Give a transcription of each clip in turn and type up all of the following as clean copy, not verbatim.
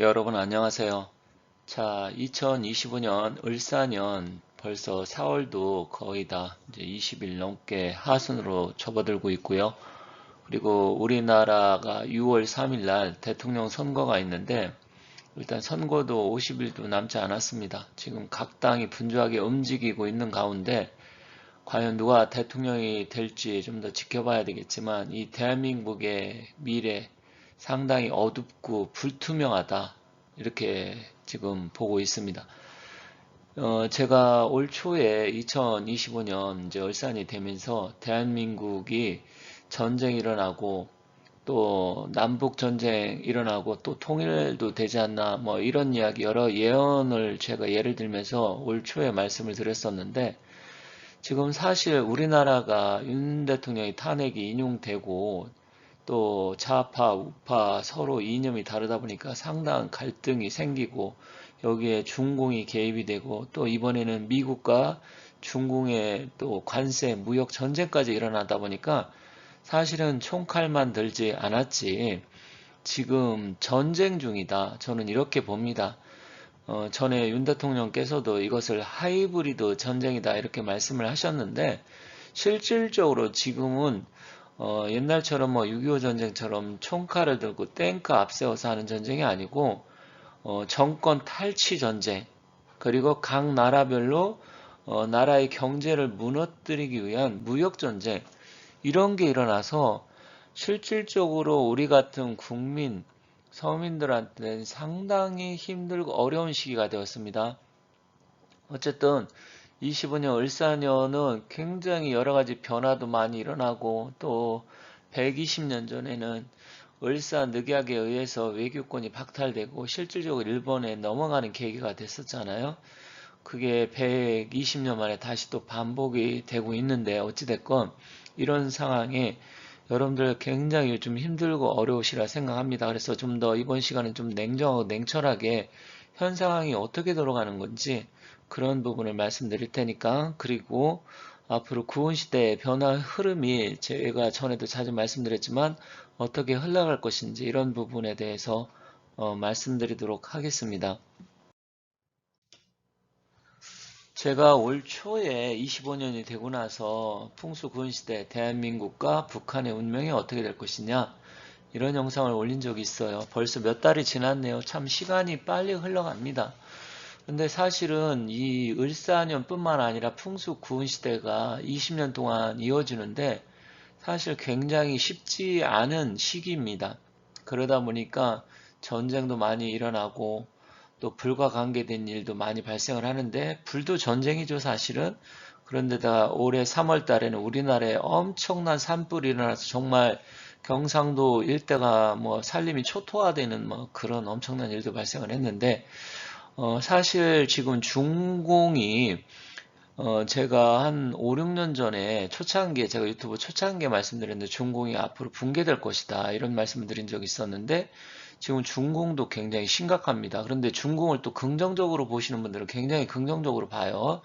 여러분 안녕하세요. 자, 2025년 을사년 벌써 4월도 거의 다 이제 20일 넘게 하순으로 접어들고 있고요. 그리고 우리나라가 6월 3일 날 대통령 선거가 있는데 일단 선거도 50일도 남지 않았습니다. 지금 각 당이 분주하게 움직이고 있는 가운데 과연 누가 대통령이 될지 좀 더 지켜봐야 되겠지만 이 대한민국의 미래 상당히 어둡고 불투명하다. 이렇게 지금 보고 있습니다. 제가 올 초에 2025년 이제 얼산이 되면서 대한민국이 전쟁이 일어나고 또 남북 전쟁 일어나고 또 통일도 되지 않나 뭐 이런 이야기 여러 예언을 제가 예를 들면서 올 초에 말씀을 드렸었는데 지금 사실 우리나라가 윤 대통령이 탄핵이 인용되고 또 좌파, 우파 서로 이념이 다르다 보니까 상당한 갈등이 생기고 여기에 중공이 개입이 되고 또 이번에는 미국과 중공의 또 관세, 무역 전쟁까지 일어나다 보니까 사실은 총칼만 들지 않았지 지금 전쟁 중이다. 저는 이렇게 봅니다. 전에 윤 대통령께서도 이것을 하이브리드 전쟁이다 이렇게 말씀을 하셨는데 실질적으로 지금은 옛날처럼 뭐 6.25 전쟁처럼 총칼을 들고 탱크 앞세워서 하는 전쟁이 아니고 정권 탈취 전쟁 그리고 각 나라별로 나라의 경제를 무너뜨리기 위한 무역 전쟁 이런 게 일어나서 실질적으로 우리 같은 국민 서민들한테는 상당히 힘들고 어려운 시기가 되었습니다. 어쨌든 25년 을사년은 굉장히 여러 가지 변화도 많이 일어나고 또 120년 전에는 을사늑약에 의해서 외교권이 박탈되고 실질적으로 일본에 넘어가는 계기가 됐었잖아요. 그게 120년 만에 다시 또 반복이 되고 있는데 어찌됐건 이런 상황에 여러분들 굉장히 요즘 힘들고 어려우시라 생각합니다. 그래서 좀 더 이번 시간은 좀 냉정하고 냉철하게 현 상황이 어떻게 돌아가는 건지 그런 부분을 말씀드릴 테니까 그리고 앞으로 구은시대의 변화 흐름이 제가 전에도 자주 말씀드렸지만 어떻게 흘러갈 것인지 이런 부분에 대해서 말씀드리도록 하겠습니다. 제가 올 초에 25년이 되고 나서 풍수구은시대 대한민국과 북한의 운명이 어떻게 될 것이냐 이런 영상을 올린 적이 있어요. 벌써 몇 달이 지났네요. 참 시간이 빨리 흘러갑니다. 근데 사실은 이 을사년뿐만 아니라 풍수구은시대가 20년 동안 이어지는데 사실 굉장히 쉽지 않은 시기입니다. 그러다 보니까 전쟁도 많이 일어나고 또 불과 관계된 일도 많이 발생을 하는데 불도 전쟁이죠 사실은. 그런데다 올해 3월 달에는 우리나라에 엄청난 산불이 일어나서 정말 경상도 일대가 뭐 산림이 초토화되는 뭐 그런 엄청난 일도 발생을 했는데 사실 지금 중공이 제가 한 5, 6년 전에 초창기에 제가 유튜브 초창기에 말씀드렸는데 중공이 앞으로 붕괴될 것이다 이런 말씀을 드린 적이 있었는데 지금 중공도 굉장히 심각합니다. 그런데 중공을 또 긍정적으로 보시는 분들은 굉장히 긍정적으로 봐요.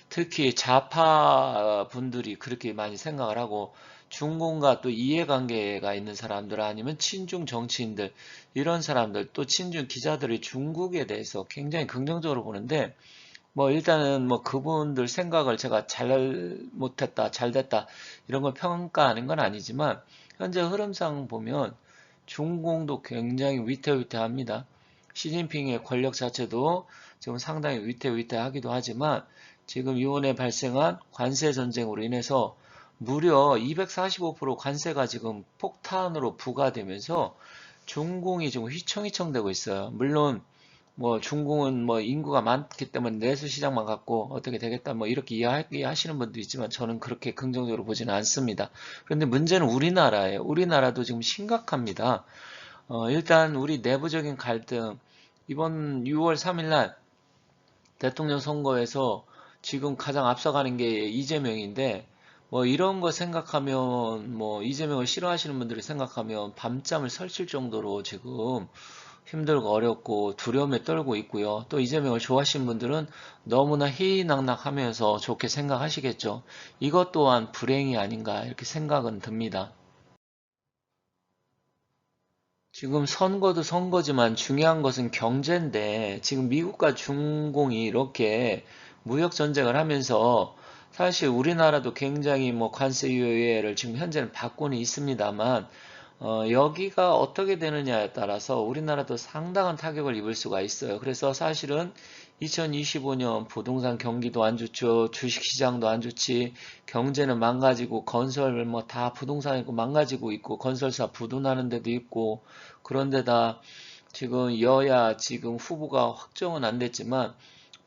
특히 좌파 분들이 그렇게 많이 생각을 하고 중공과 또 이해관계가 있는 사람들 아니면 친중 정치인들 이런 사람들 또 친중 기자들이 중국에 대해서 굉장히 긍정적으로 보는데 뭐 일단은 뭐 그분들 생각을 제가 잘못했다, 잘됐다 이런 걸 평가하는 건 아니지만 현재 흐름상 보면 중공도 굉장히 위태위태합니다. 시진핑의 권력 자체도 지금 상당히 위태위태하기도 하지만 지금 이번에 발생한 관세 전쟁으로 인해서 무려 245% 관세가 지금 폭탄으로 부과되면서 중공이 지금 휘청휘청 되고 있어요. 물론 뭐 중공은 뭐 인구가 많기 때문에 내수 시장만 갖고 어떻게 되겠다 뭐 이렇게 이해하시는 분도 있지만 저는 그렇게 긍정적으로 보지는 않습니다. 그런데 문제는 우리나라예요. 우리나라도 지금 심각합니다. 일단 우리 내부적인 갈등 이번 6월 3일 날 대통령 선거에서 지금 가장 앞서가는 게 이재명인데 뭐 이런 거 생각하면 뭐 이재명을 싫어하시는 분들이 생각하면 밤잠을 설칠 정도로 지금 힘들고 어렵고 두려움에 떨고 있고요. 또 이재명을 좋아하시는 분들은 너무나 희희낙낙하면서 좋게 생각하시겠죠. 이것 또한 불행이 아닌가 이렇게 생각은 듭니다. 지금 선거도 선거지만 중요한 것은 경제인데 지금 미국과 중공이 이렇게 무역 전쟁을 하면서 사실 우리나라도 굉장히 뭐 관세 유예를 지금 현재는 받고는 있습니다만 여기가 어떻게 되느냐에 따라서 우리나라도 상당한 타격을 입을 수가 있어요. 그래서 사실은 2025년 부동산 경기도 안 좋죠. 주식시장도 안 좋지. 경제는 망가지고 건설 뭐 다 부동산 있고 망가지고 있고 건설사 부도나는 데도 있고 그런데다 지금 여야 지금 후보가 확정은 안 됐지만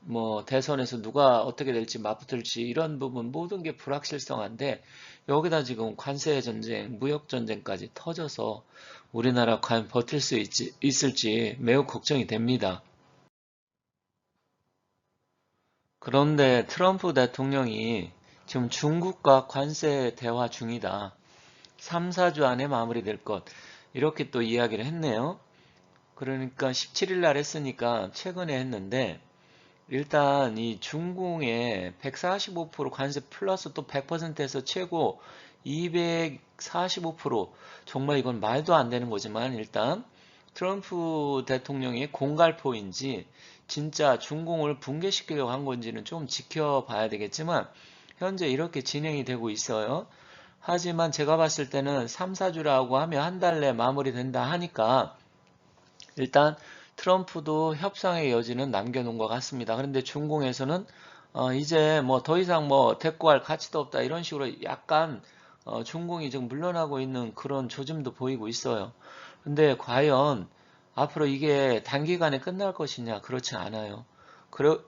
뭐 대선에서 누가 어떻게 될지 맞붙을지 이런 부분 모든 게 불확실성한데 여기다 지금 관세 전쟁, 무역 전쟁까지 터져서 우리나라 과연 버틸 수 있을지 매우 걱정이 됩니다. 그런데 트럼프 대통령이 지금 중국과 관세 대화 중이다. 3, 4주 안에 마무리될 것. 이렇게 또 이야기를 했네요. 그러니까 17일 날 했으니까 최근에 했는데 일단 이 중공의 145% 관세 플러스 또 100%에서 최고 245% 정말 이건 말도 안 되는 거지만 일단 트럼프 대통령의 공갈포인지 진짜 중공을 붕괴시키려고 한 건지는 좀 지켜봐야 되겠지만 현재 이렇게 진행이 되고 있어요. 하지만 제가 봤을 때는 3, 4주라고 하면 한 달 내 마무리된다 하니까 일단 트럼프도 협상의 여지는 남겨놓은 것 같습니다. 그런데 중공에서는 이제 뭐 더 이상 뭐 대꾸할 가치도 없다 이런 식으로 약간 중공이 지금 물러나고 있는 그런 조짐도 보이고 있어요. 근데 과연 앞으로 이게 단기간에 끝날 것이냐? 그렇지 않아요.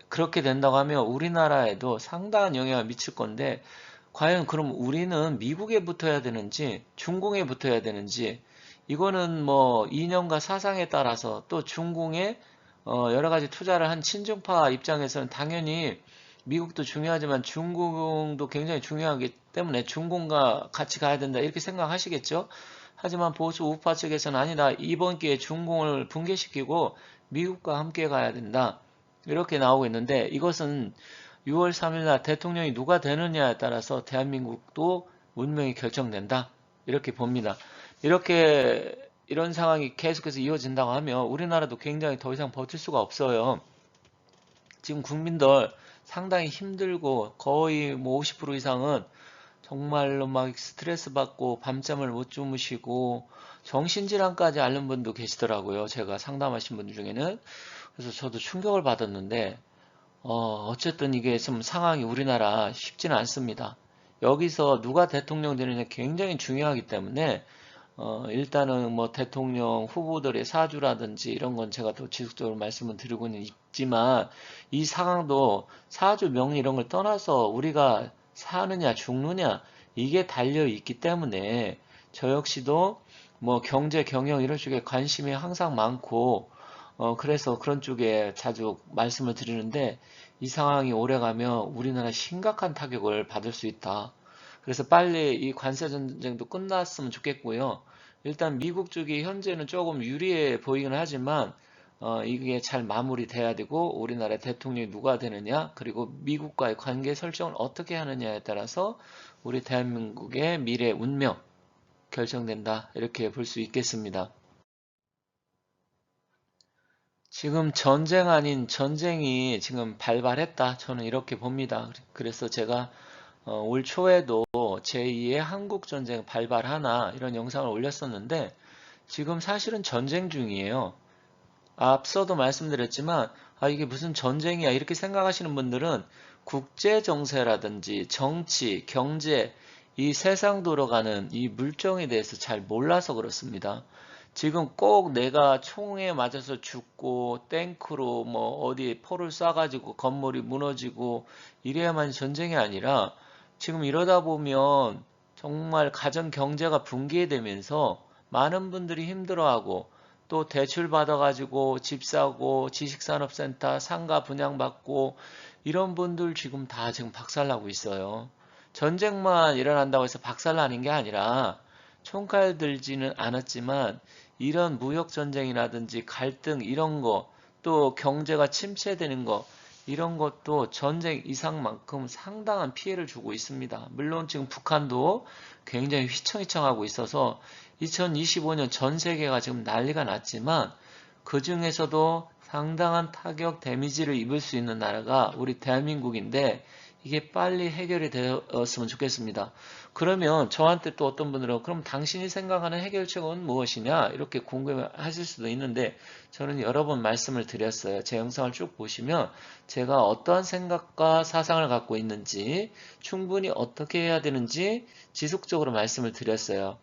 그렇게 된다고 하면 우리나라에도 상당한 영향을 미칠 건데 과연 그럼 우리는 미국에 붙어야 되는지 중공에 붙어야 되는지 이거는 뭐 이념과 사상에 따라서 또 중공에 여러 가지 투자를 한 친중파 입장에서는 당연히 미국도 중요하지만 중공도 굉장히 중요하기 때문에 중공과 같이 가야 된다 이렇게 생각하시겠죠? 하지만 보수 우파 측에서는 아니다. 이번 기회에 중공을 붕괴시키고 미국과 함께 가야 된다. 이렇게 나오고 있는데 이것은 6월 3일 날 대통령이 누가 되느냐에 따라서 대한민국도 운명이 결정된다. 이렇게 봅니다. 이렇게 이런 상황이 계속해서 이어진다고 하면 우리나라도 굉장히 더 이상 버틸 수가 없어요. 지금 국민들 상당히 힘들고 거의 뭐 50% 이상은 정말로 막 스트레스 받고 밤잠을 못 주무시고 정신질환까지 앓는 분도 계시더라고요. 제가 상담하신 분들 중에는. 그래서 저도 충격을 받았는데 어쨌든 이게 좀 상황이 우리나라 쉽지는 않습니다. 여기서 누가 대통령 되느냐 굉장히 중요하기 때문에 일단은 뭐 대통령 후보들의 사주라든지 이런 건 제가 또 지속적으로 말씀을 드리고는 있지만 이 상황도 사주 명리 이런 걸 떠나서 우리가 사느냐 죽느냐 이게 달려 있기 때문에 저 역시도 뭐 경제 경영 이런 쪽에 관심이 항상 많고 그래서 그런 쪽에 자주 말씀을 드리는데 이 상황이 오래가면 우리나라 심각한 타격을 받을 수 있다. 그래서 빨리 이 관세 전쟁도 끝났으면 좋겠고요. 일단 미국 쪽이 현재는 조금 유리해 보이긴 하지만 이게 잘 마무리돼야 되고 우리나라 대통령이 누가 되느냐 그리고 미국과의 관계 설정을 어떻게 하느냐에 따라서 우리 대한민국의 미래 운명 결정된다 이렇게 볼 수 있겠습니다. 지금 전쟁 아닌 전쟁이 지금 발발했다 저는 이렇게 봅니다. 그래서 제가 올 초에도 제2의 한국전쟁 발발하나 이런 영상을 올렸었는데 지금 사실은 전쟁 중이에요. 앞서도 말씀드렸지만 이게 무슨 전쟁이야 이렇게 생각하시는 분들은 국제 정세라든지 정치, 경제 이 세상 돌아가는 이 물정에 대해서 잘 몰라서 그렇습니다. 지금 꼭 내가 총에 맞아서 죽고 탱크로 뭐 어디 포를 쏴가지고 건물이 무너지고 이래야만 전쟁이 아니라 지금 이러다 보면 정말 가정 경제가 붕괴되면서 많은 분들이 힘들어하고 또 대출 받아가지고 집 사고 지식산업센터 상가 분양받고 이런 분들 지금 박살나고 있어요. 전쟁만 일어난다고 해서 박살나는 게 아니라 총칼 들지는 않았지만 이런 무역 전쟁이라든지 갈등 이런 거 또 경제가 침체되는 거 이런 것도 전쟁 이상만큼 상당한 피해를 주고 있습니다. 물론 지금 북한도 굉장히 휘청휘청하고 있어서 2025년 전 세계가 지금 난리가 났지만 그 중에서도 상당한 타격 데미지를 입을 수 있는 나라가 우리 대한민국인데 이게 빨리 해결이 되었으면 좋겠습니다. 그러면 저한테 또 어떤 분들은 그럼 당신이 생각하는 해결책은 무엇이냐 이렇게 궁금해하실 수도 있는데 저는 여러 번 말씀을 드렸어요. 제 영상을 쭉 보시면 제가 어떠한 생각과 사상을 갖고 있는지 충분히 어떻게 해야 되는지 지속적으로 말씀을 드렸어요.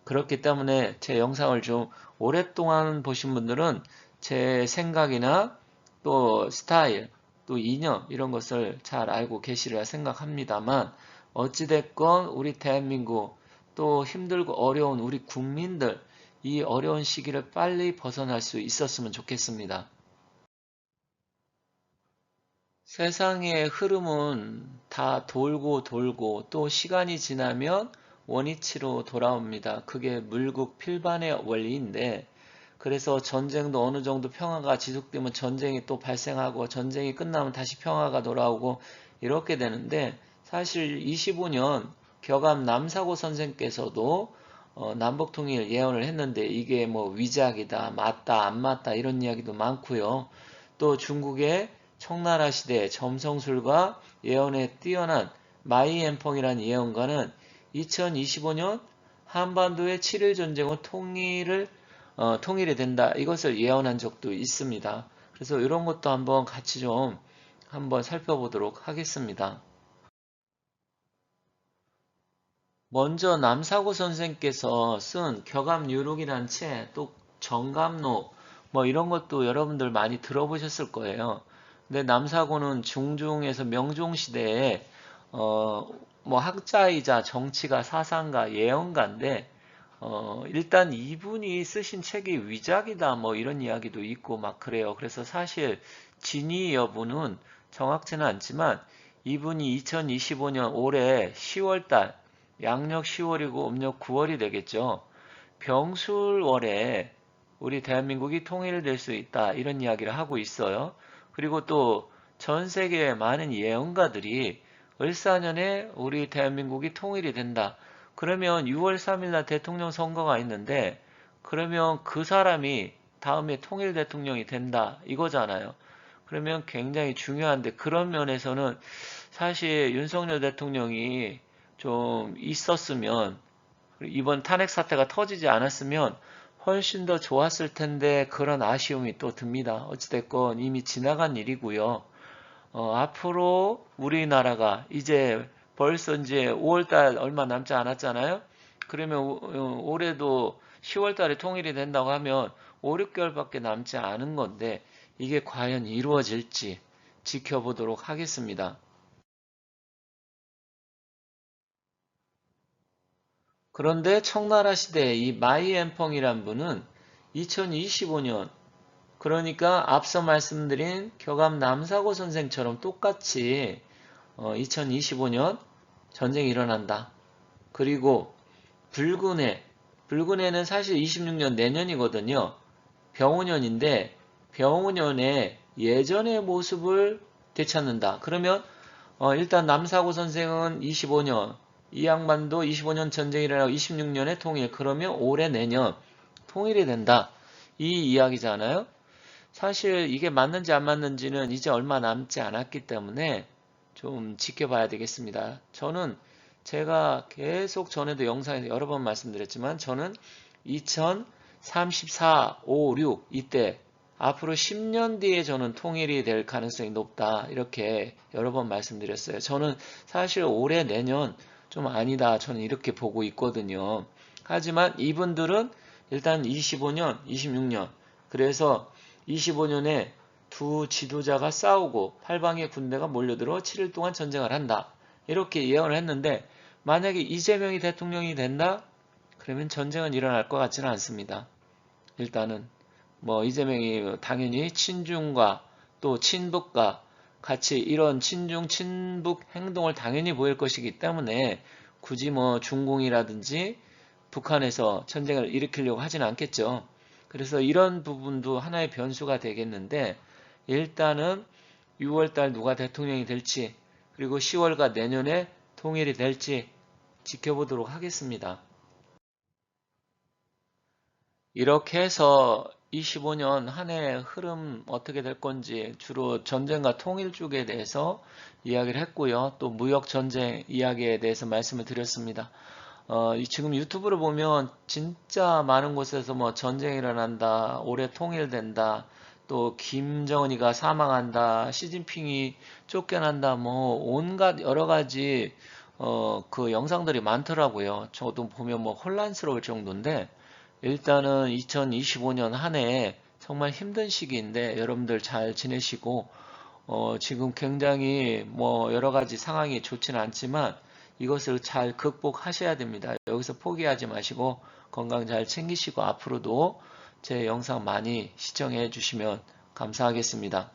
그렇기 때문에 제 영상을 좀 오랫동안 보신 분들은 제 생각이나 또 스타일, 또 이념 이런 것을 잘 알고 계시리라 생각합니다만 어찌됐건 우리 대한민국 또 힘들고 어려운 우리 국민들 이 어려운 시기를 빨리 벗어날 수 있었으면 좋겠습니다. 세상의 흐름은 다 돌고 돌고 또 시간이 지나면 원위치로 돌아옵니다. 그게 물국필반의 원리인데 그래서 전쟁도 어느 정도 평화가 지속되면 전쟁이 또 발생하고 전쟁이 끝나면 다시 평화가 돌아오고 이렇게 되는데 사실 25년 격암 남사고 선생께서도 남북통일 예언을 했는데 이게 뭐 위작이다, 맞다, 안 맞다 이런 이야기도 많고요. 또 중국의 청나라 시대 점성술과 예언에 뛰어난 마이앤펑이라는 예언가는 2025년 한반도의 7일 전쟁은 통일이 된다. 이것을 예언한 적도 있습니다. 그래서 이런 것도 한번 같이 좀 한번 살펴보도록 하겠습니다. 먼저 남사고 선생께서 쓴 격암유록이라는 책, 또 정감록, 뭐 이런 것도 여러분들 많이 들어보셨을 거예요. 근데 남사고는 중종에서 명종시대에, 뭐 학자이자 정치가 사상가, 예언가인데, 일단 이분이 쓰신 책이 위작이다, 뭐 이런 이야기도 있고 막 그래요. 그래서 사실 진위 여부는 정확치는 않지만 이분이 2025년 올해 10월달, 양력 10월이고 음력 9월이 되겠죠. 병술월에 우리 대한민국이 통일될 수 있다, 이런 이야기를 하고 있어요. 그리고 또 전 세계의 많은 예언가들이 을사년에 우리 대한민국이 통일이 된다. 그러면 6월 3일 날 대통령 선거가 있는데 그러면 그 사람이 다음에 통일 대통령이 된다 이거잖아요. 그러면 굉장히 중요한데 그런 면에서는 사실 윤석열 대통령이 좀 있었으면 이번 탄핵 사태가 터지지 않았으면 훨씬 더 좋았을 텐데 그런 아쉬움이 또 듭니다. 어찌됐건 이미 지나간 일이고요. 앞으로 우리나라가 이제 벌써 이제 5월달 얼마 남지 않았잖아요. 그러면 올해도 10월달에 통일이 된다고 하면 5, 6개월밖에 남지 않은 건데 이게 과연 이루어질지 지켜보도록 하겠습니다. 그런데 청나라 시대의 이 마이앤펑이란 분은 2025년 그러니까 앞서 말씀드린 격암 남사고 선생처럼 똑같이 2025년 전쟁이 일어난다. 그리고 불군해는 사실 26년 내년이거든요. 병오년인데 병오년에 예전의 모습을 되찾는다. 그러면 일단 남사고 선생은 25년, 이 양반도 25년 전쟁이 일어나고 26년에 통일. 그러면 올해 내년 통일이 된다. 이 이야기잖아요. 사실 이게 맞는지 안 맞는지는 이제 얼마 남지 않았기 때문에 좀 지켜봐야 되겠습니다. 저는 제가 계속 전에도 영상에서 여러 번 말씀드렸지만 저는 2034, 5, 6 이때 앞으로 10년 뒤에 저는 통일이 될 가능성이 높다. 이렇게 여러 번 말씀드렸어요. 저는 사실 올해 내년 좀 아니다. 저는 이렇게 보고 있거든요. 하지만 이분들은 일단 25년, 26년 그래서 25년에 두 지도자가 싸우고 팔방의 군대가 몰려들어 7일 동안 전쟁을 한다. 이렇게 예언을 했는데 만약에 이재명이 대통령이 된다? 그러면 전쟁은 일어날 것 같지는 않습니다. 일단은 뭐 이재명이 당연히 친중과 또 친북과 같이 이런 친중 친북 행동을 당연히 보일 것이기 때문에 굳이 뭐 중공이라든지 북한에서 전쟁을 일으키려고 하지는 않겠죠. 그래서 이런 부분도 하나의 변수가 되겠는데 일단은 6월달 누가 대통령이 될지, 그리고 10월과 내년에 통일이 될지 지켜보도록 하겠습니다. 이렇게 해서 25년 한 해 흐름 어떻게 될 건지 주로 전쟁과 통일 쪽에 대해서 이야기를 했고요. 또 무역 전쟁 이야기에 대해서 말씀을 드렸습니다. 지금 유튜브를 보면 진짜 많은 곳에서 뭐 전쟁이 일어난다, 올해 통일된다, 또 김정은이가 사망한다, 시진핑이 쫓겨난다, 뭐 온갖 여러 가지 그 영상들이 많더라고요. 저도 보면 뭐 혼란스러울 정도인데 일단은 2025년 한 해 정말 힘든 시기인데 여러분들 잘 지내시고 지금 굉장히 뭐 여러 가지 상황이 좋지는 않지만 이것을 잘 극복하셔야 됩니다. 여기서 포기하지 마시고 건강 잘 챙기시고 앞으로도 제 영상 많이 시청해 주시면 감사하겠습니다.